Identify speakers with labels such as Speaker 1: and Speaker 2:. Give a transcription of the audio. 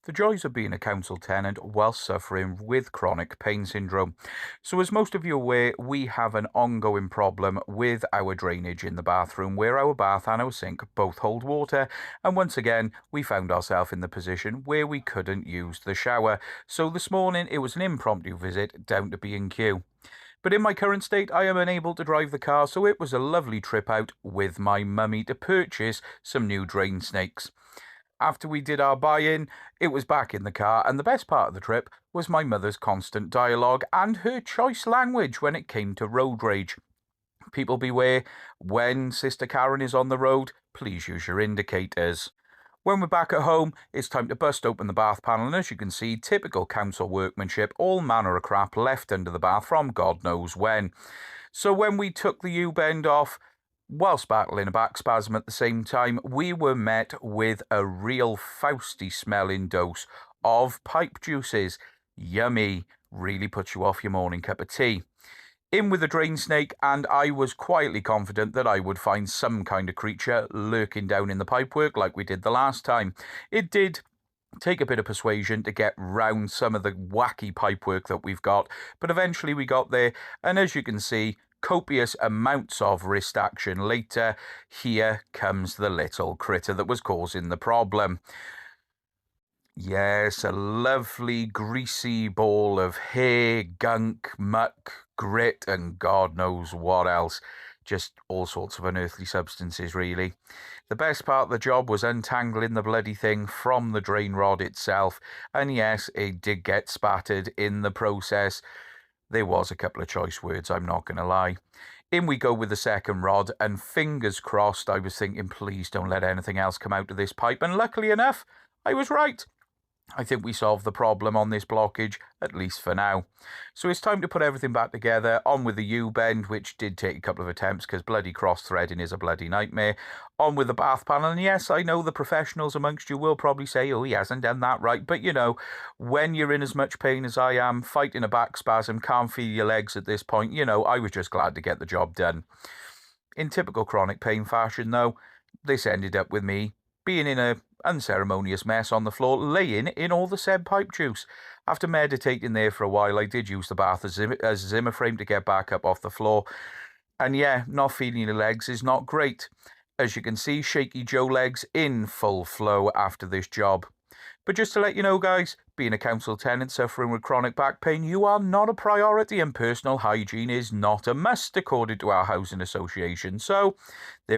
Speaker 1: The joys of being a council tenant while suffering with chronic pain syndrome. So, as most of you are aware, we have an ongoing problem with our drainage in the bathroom, where our bath and our sink both hold water. And once again, we found ourselves in the position where we couldn't use the shower. So, this morning it was an impromptu visit down to B&Q. But in my current state, I am unable to drive the car, so it was a lovely trip out with my mummy to purchase some new drain snakes. After we did our buy-in, it was back in the car, and the best part of the trip was my mother's constant dialogue and her choice language when it came to road rage. People beware, when Sister Karen is on the road, please use your indicators. When we're back at home, it's time to bust open the bath panel, and as you can see, typical council workmanship, all manner of crap left under the bath from God knows when. So when we took the U-bend off, whilst battling a back spasm at the same time, we were met with a real Fausty smelling dose of pipe juices. Yummy. Really puts you off your morning cup of tea. In with the drain snake, and I was quietly confident that I would find some kind of creature lurking down in the pipework like we did the last time. It did take a bit of persuasion to get round some of the wacky pipework that we've got, but eventually we got there, and as you can see, copious amounts of wrist action later, here comes the little critter that was causing the problem. Yes, a lovely greasy ball of hair, gunk, muck, grit, and God knows what else. Just all sorts of unearthly substances, really. The best part of the job was untangling the bloody thing from the drain rod itself, and yes, it did get spattered in the process. There was a couple of choice words, I'm not going to lie. In we go with the second rod, and fingers crossed, I was thinking, please don't let anything else come out of this pipe, and luckily enough, I was right. I think we solved the problem on this blockage, at least for now. So it's time to put everything back together, on with the U-bend, which did take a couple of attempts because bloody cross-threading is a bloody nightmare. On with the bath panel, and yes, I know the professionals amongst you will probably say, oh, he hasn't done that right, but you know, when you're in as much pain as I am, fighting a back spasm, can't feel your legs at this point, you know, I was just glad to get the job done. In typical chronic pain fashion, though, this ended up with me being in a unceremonious mess on the floor, laying in all the said pipe juice. After meditating there for a while, I did use the bath as a Zimmer frame to get back up off the floor. And yeah, not feeling your legs is not great. As you can see, Shaky Joe legs in full flow after this job. But just to let you know, guys, being a council tenant suffering with chronic back pain, you are not a priority, and personal hygiene is not a must according to our housing association. So, there